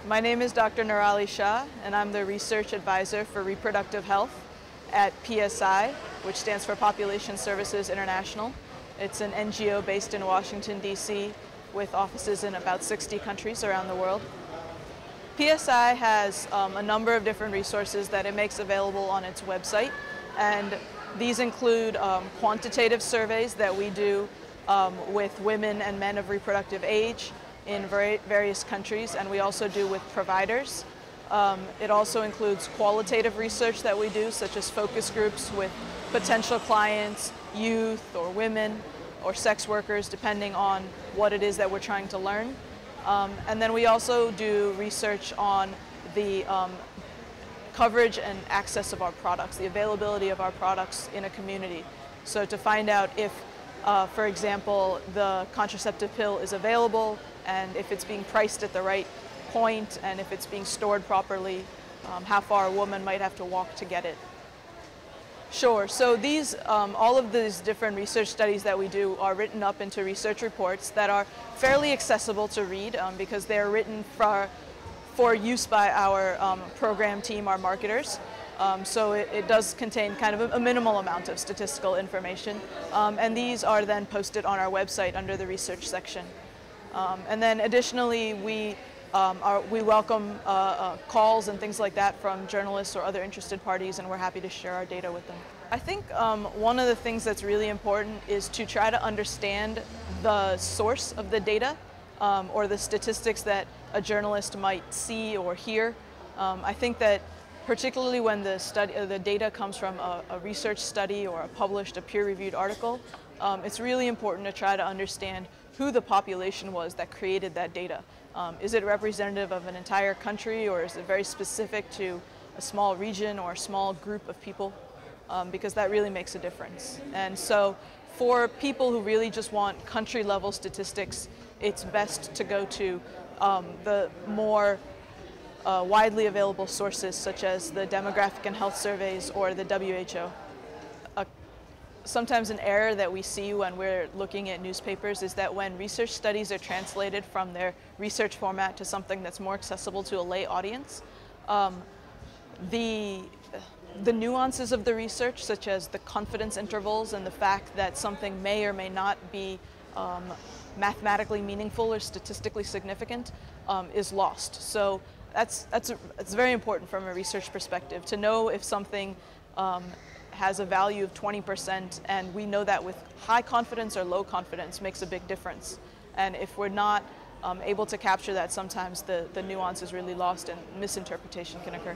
My name is Dr. Nirali Shah, and I'm the Research Advisor for Reproductive Health at PSI, which stands for Population Services International. It's an NGO based in Washington, D.C., with offices in about 60 countries around the world. PSI has a number of different resources that it makes available on its website, and these include quantitative surveys that we do with women and men of reproductive age in various countries, and we also do with providers. It also includes qualitative research that we do, such as focus groups with potential clients, youth or women or sex workers, depending on what it is that we're trying to learn. And then we also do research on the coverage and access of our products, the availability of our products in a community. So to find out if, for example, the contraceptive pill is available, and if it's being priced at the right point, and if it's being stored properly, how far a woman might have to walk to get it. Sure, so these, all of these different research studies that we do are written up into research reports that are fairly accessible to read because they're written for use by our program team, our marketers. So it does contain kind of a minimal amount of statistical information, and these are then posted on our website under the research section. And then additionally, we welcome calls and things like that from journalists or other interested parties, and we're happy to share our data with them. I think one of the things that's really important is to try to understand the source of the data or the statistics that a journalist might see or hear. I think that particularly when the data comes from a research study or a peer-reviewed article, it's really important to try to understand who the population was that created that data. Is it representative of an entire country, or is it very specific to a small region or a small group of people? Because that really makes a difference. And so for people who really just want country-level statistics, it's best to go to the more widely available sources, such as the demographic and health surveys or the WHO. Sometimes an error that we see when we're looking at newspapers is that when research studies are translated from their research format to something that's more accessible to a lay audience, the nuances of the research, such as the confidence intervals and the fact that something may or may not be mathematically meaningful or statistically significant, is lost. So it's very important from a research perspective to know if something has a value of 20%, and we know that with high confidence or low confidence makes a big difference. And if we're not able to capture that, sometimes the nuance is really lost and misinterpretation can occur.